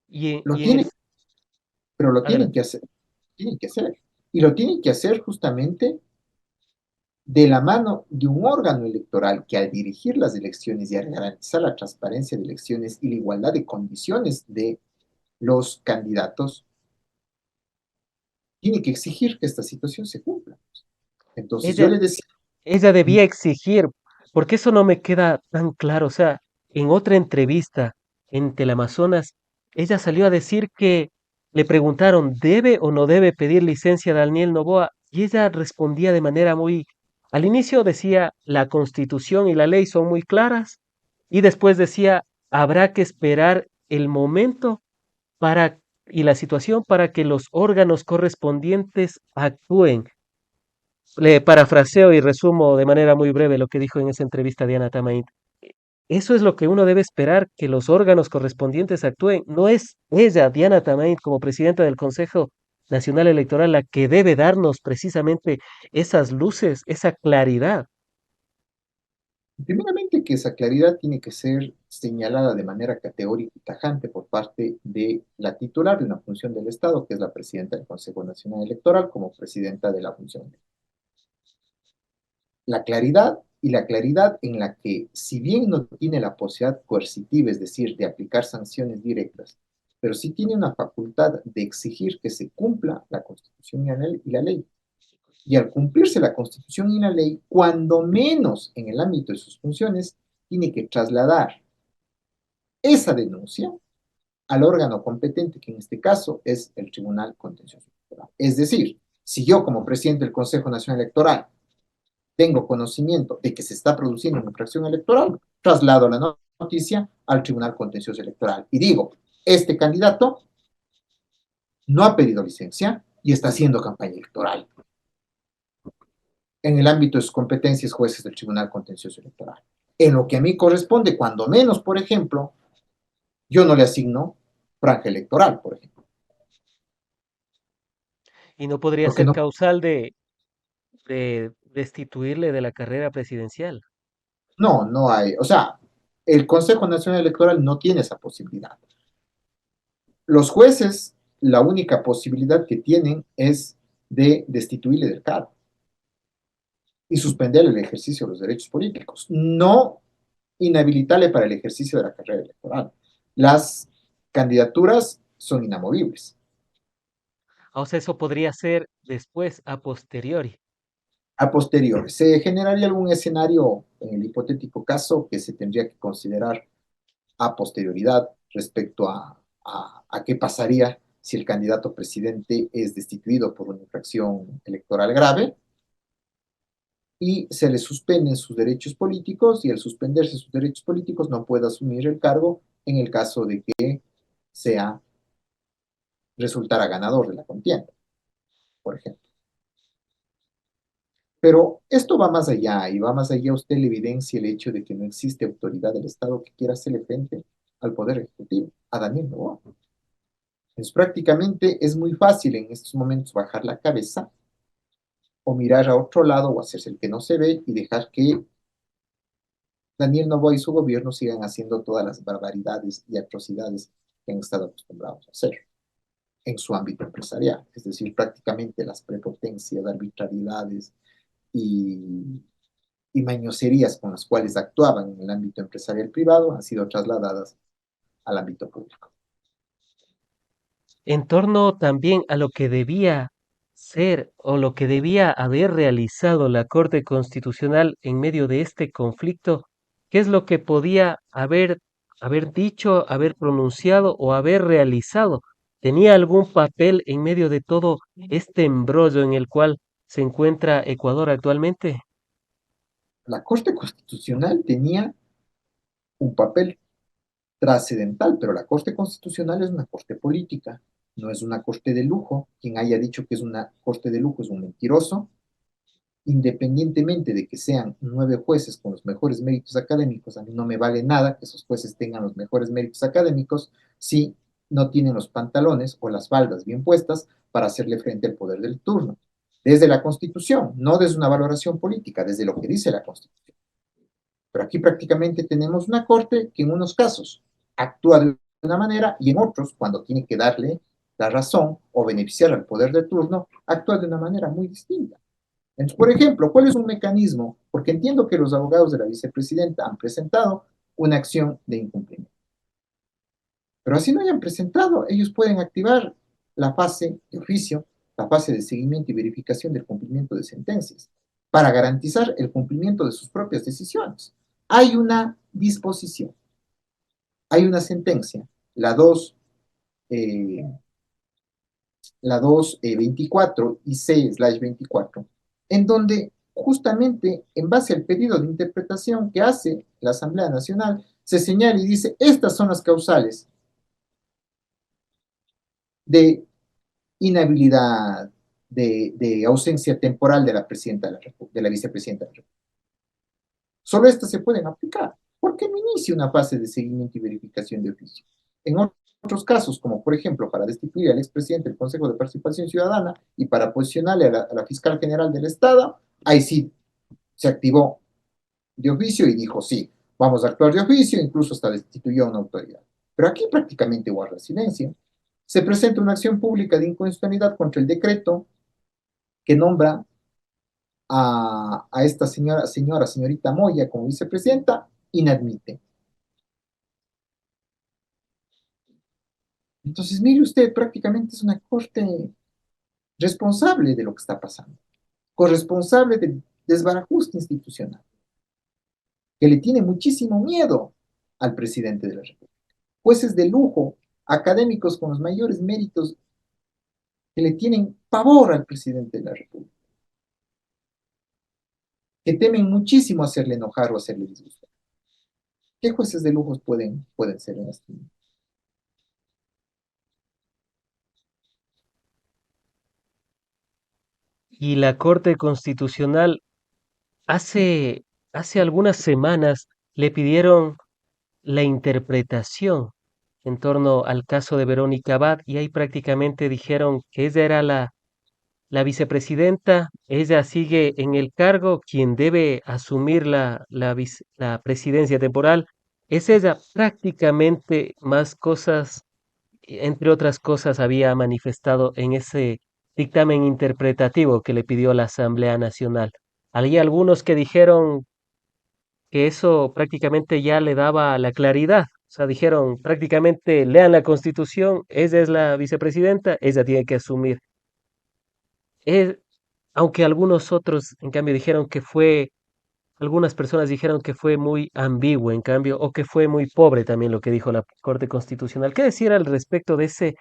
Lo Y en el... tienen, pero lo Adelante. tienen que hacer. Y lo tienen que hacer justamente de la mano de un órgano electoral que al dirigir las elecciones y al garantizar la transparencia de elecciones y la igualdad de condiciones de los candidatos, tiene que exigir que esta situación se cumpla. Entonces yo Ella, le decía, ella debía exigir, porque eso no me queda tan claro. O sea, en otra entrevista en Teleamazonas, ella salió a decir que le preguntaron, ¿debe o no debe pedir licencia a Daniel Noboa? Y ella respondía de manera muy... Al inicio decía, la Constitución y la ley son muy claras, y después decía, habrá que esperar el momento para y la situación para que los órganos correspondientes actúen. Le parafraseo y resumo de manera muy breve lo que dijo en esa entrevista Diana Tamaint. Eso es lo que uno debe esperar, que los órganos correspondientes actúen. No es ella, Diana Tamaint, como presidenta del Consejo Nacional Electoral, la que debe darnos precisamente esas luces, esa claridad. primeramente, que esa claridad tiene que ser señalada de manera categórica y tajante por parte de la titular de una función del Estado, que es la presidenta del Consejo Nacional Electoral, como presidenta de la función. La claridad y la claridad en la que, si bien no tiene la posibilidad coercitiva, es decir, de aplicar sanciones directas, pero sí tiene una facultad de exigir que se cumpla la Constitución y la ley. Y al cumplirse la Constitución y la ley, cuando menos en el ámbito de sus funciones, tiene que trasladar esa denuncia al órgano competente, que en este caso es el Tribunal Contencioso Electoral. Es decir, si yo como presidente del Consejo Nacional Electoral tengo conocimiento de que se está produciendo una infracción electoral, traslado la noticia al Tribunal Contencioso Electoral y digo, este candidato no ha pedido licencia y está haciendo campaña electoral. En el ámbito de sus competencias, jueces del Tribunal Contencioso Electoral. En lo que a mí corresponde, cuando menos, por ejemplo, yo no le asigno franja electoral, por ejemplo. Y no podría Porque ser no, causal de destituirle de la carrera presidencial. no hay, o sea, el Consejo Nacional Electoral no tiene esa posibilidad. Los jueces, la única posibilidad que tienen es de destituirle del cargo y suspenderle el ejercicio de los derechos políticos, no inhabilitarle para el ejercicio de la carrera electoral. Las candidaturas son inamovibles. O sea, eso podría ser después, a posteriori. A posteriori, se generaría algún escenario en el hipotético caso que se tendría que considerar a posterioridad respecto a qué pasaría si el candidato presidente es destituido por una infracción electoral grave y se le suspenden sus derechos políticos y al suspenderse sus derechos políticos no puede asumir el cargo en el caso de que sea resultara ganador de la contienda, por ejemplo. Pero esto va más allá y va más allá. Usted le evidencia el hecho de que no existe autoridad del Estado que quiera hacerle frente al Poder Ejecutivo, a Daniel Noboa. Entonces, prácticamente es muy fácil en estos momentos bajar la cabeza o mirar a otro lado o hacerse el que no se ve y dejar que Daniel Noboa y su gobierno sigan haciendo todas las barbaridades y atrocidades que han estado acostumbrados a hacer en su ámbito empresarial. Es decir, prácticamente las prepotencias, arbitrariedades y, y mañoserías con las cuales actuaban en el ámbito empresarial privado han sido trasladadas al ámbito público. En torno también a lo que debía ser o lo que debía haber realizado la Corte Constitucional en medio de este conflicto, ¿qué es lo que podía haber dicho, haber pronunciado o haber realizado? ¿Tenía algún papel en medio de todo este embrollo en el cual se encuentra Ecuador actualmente? La Corte Constitucional tenía un papel trascendental, pero la Corte Constitucional es una corte política, no es una corte de lujo. Quien haya dicho que es una corte de lujo es un mentiroso, independientemente de que sean 9 jueces con los mejores méritos académicos. A mí no me vale nada que esos jueces tengan los mejores méritos académicos si no tienen los pantalones o las faldas bien puestas para hacerle frente al poder del turno. Desde la Constitución, no desde una valoración política, desde lo que dice la Constitución. Pero aquí prácticamente tenemos una corte que en unos casos actúa de una manera y en otros, cuando tiene que darle la razón o beneficiar al poder de turno, actúa de una manera muy distinta. Entonces, por ejemplo, ¿cuál es un mecanismo? Porque entiendo que los abogados de la vicepresidenta han presentado una acción de incumplimiento. Pero así no hayan presentado, ellos pueden activar la fase de oficio, la fase de seguimiento y verificación del cumplimiento de sentencias, para garantizar el cumplimiento de sus propias decisiones. Hay una disposición, hay una sentencia, la 2, eh, la 224 y C/24, en donde justamente en base al pedido de interpretación que hace la Asamblea Nacional, se señala y dice, estas son las causales de inhabilidad, de ausencia temporal de la presidenta de la vicepresidenta de la República. Solo estas se pueden aplicar. ¿Por qué no inicia una fase de seguimiento y verificación de oficio? En otros casos, como por ejemplo para destituir al expresidente del Consejo de Participación Ciudadana y para posicionarle a la fiscal general del Estado, ahí sí se activó de oficio y dijo sí, vamos a actuar de oficio, incluso hasta destituyó a una autoridad. Pero aquí prácticamente guarda silencio. Se presenta una acción pública de inconstitucionalidad contra el decreto que nombra a esta señorita Moya como vicepresidenta, inadmite. Entonces, mire usted, prácticamente es una corte responsable de lo que está pasando, corresponsable del desbarajuste institucional, que le tiene muchísimo miedo al presidente de la República. Jueces de lujo, académicos con los mayores méritos, que le tienen pavor al presidente de la República, que temen muchísimo hacerle enojar o hacerle disgustar. ¿Qué jueces de lujo pueden ser en este momento? Y la Corte Constitucional hace, hace algunas semanas le pidieron la interpretación en torno al caso de Verónica Abad y ahí prácticamente dijeron que ella era la vicepresidenta, ella sigue en el cargo, quien debe asumir la presidencia temporal es ella. Prácticamente más cosas, entre otras cosas, había manifestado en ese dictamen interpretativo que le pidió la Asamblea Nacional. Hay algunos que dijeron que eso prácticamente ya le daba la claridad. O sea, dijeron prácticamente lean la Constitución, ella es la vicepresidenta, ella tiene que asumir. Es, aunque algunos otros, en cambio, dijeron que fue algunas personas dijeron que fue muy ambiguo, en cambio, o que fue muy pobre también lo que dijo la Corte Constitucional. ¿Qué decir al respecto de esa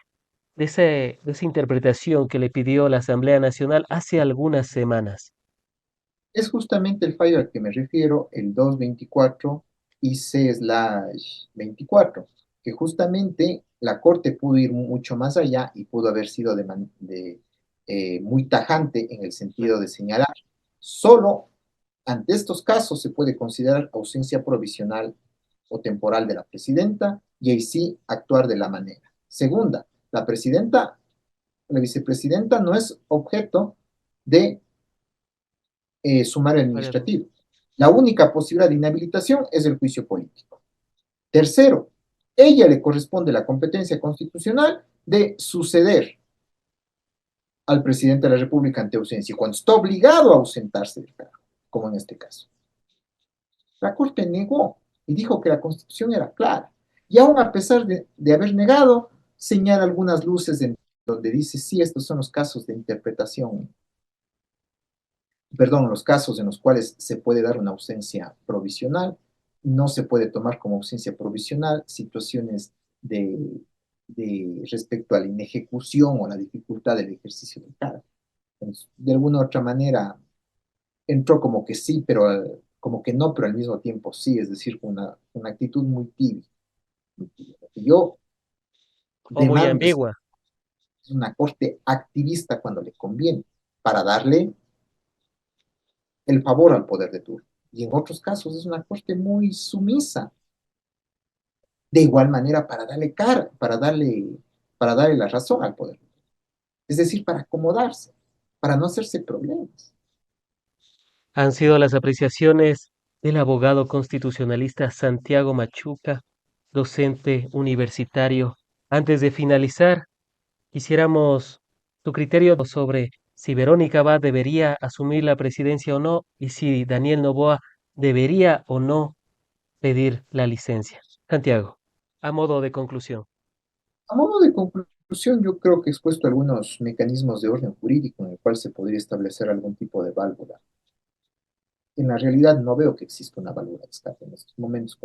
interpretación que le pidió la Asamblea Nacional hace algunas semanas? Es justamente el fallo al que me refiero, el 224 IC/24, que justamente la Corte pudo ir mucho más allá y pudo haber sido muy tajante en el sentido de señalar, solo ante estos casos se puede considerar ausencia provisional o temporal de la presidenta y ahí sí actuar de la manera. Segunda, la vicepresidenta no es objeto de sumario administrativo. La única posibilidad de inhabilitación es el juicio político. Tercero, ella le corresponde la competencia constitucional de suceder al presidente de la República ante ausencia, cuando está obligado a ausentarse del cargo, como en este caso. La Corte negó y dijo que la Constitución era clara. Y aún a pesar de haber negado, señala algunas luces en donde dice, sí, estos son los casos de interpretación, perdón, los casos en los cuales se puede dar una ausencia provisional, no se puede tomar como ausencia provisional situaciones respecto a la inejecución o la dificultad del ejercicio del cargo. Entonces, de alguna u otra manera entró como que sí, pero como que no, pero al mismo tiempo sí, es decir, una actitud muy tibia. Yo O muy demando es ambigua. una corte activista cuando le conviene, para darle el favor al poder de turno. Y en otros casos es una corte muy sumisa, de igual manera para darle la razón al poder. Es decir, para acomodarse, para no hacerse problemas. Han sido las apreciaciones del abogado constitucionalista Santiago Machuca, docente universitario. Antes de finalizar, quisiéramos tu criterio sobre si Verónica Abad debería asumir la presidencia o no y si Daniel Noboa debería o no pedir la licencia. Santiago, a modo de conclusión. A modo de conclusión, yo creo que he expuesto algunos mecanismos de orden jurídico en el cual se podría establecer algún tipo de válvula. En la realidad no veo que exista una válvula de escape en estos momentos,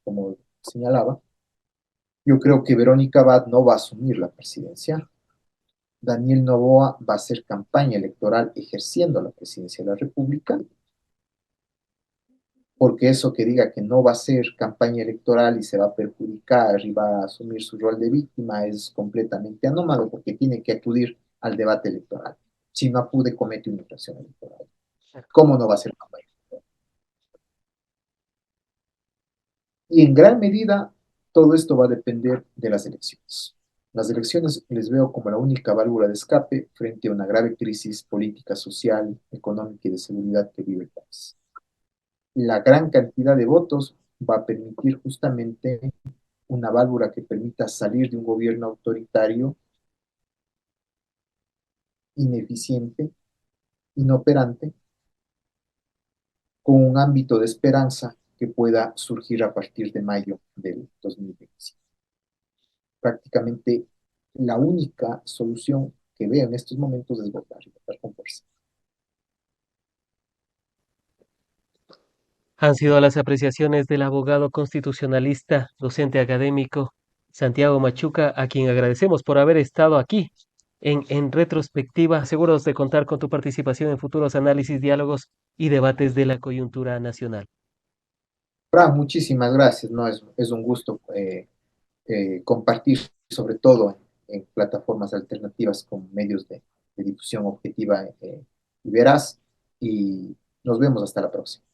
como señalaba. Yo creo que Verónica Abad no va a asumir la presidencia. Daniel Noboa va a hacer campaña electoral ejerciendo la presidencia de la República, porque eso que diga que no va a hacer campaña electoral y se va a perjudicar y va a asumir su rol de víctima es completamente anómalo, porque tiene que acudir al debate electoral. Si no acude, comete una infracción electoral. ¿Cómo no va a hacer campaña? Y en gran medida, todo esto va a depender de las elecciones. Las elecciones les veo como la única válvula de escape frente a una grave crisis política, social, económica y de seguridad que vive el país. La gran cantidad de votos va a permitir justamente una válvula que permita salir de un gobierno autoritario, ineficiente, inoperante, con un ámbito de esperanza que pueda surgir a partir de mayo del 2025. Prácticamente la única solución que veo en estos momentos es votar con fuerza. Han sido las apreciaciones del abogado constitucionalista, docente académico Santiago Machuca, a quien agradecemos por haber estado aquí en retrospectiva, seguros de contar con tu participación en futuros análisis, diálogos y debates de la coyuntura nacional. Fran, muchísimas gracias, ¿no? Es un gusto compartir, sobre todo en plataformas alternativas con medios de difusión objetiva y veraz. Y nos vemos hasta la próxima.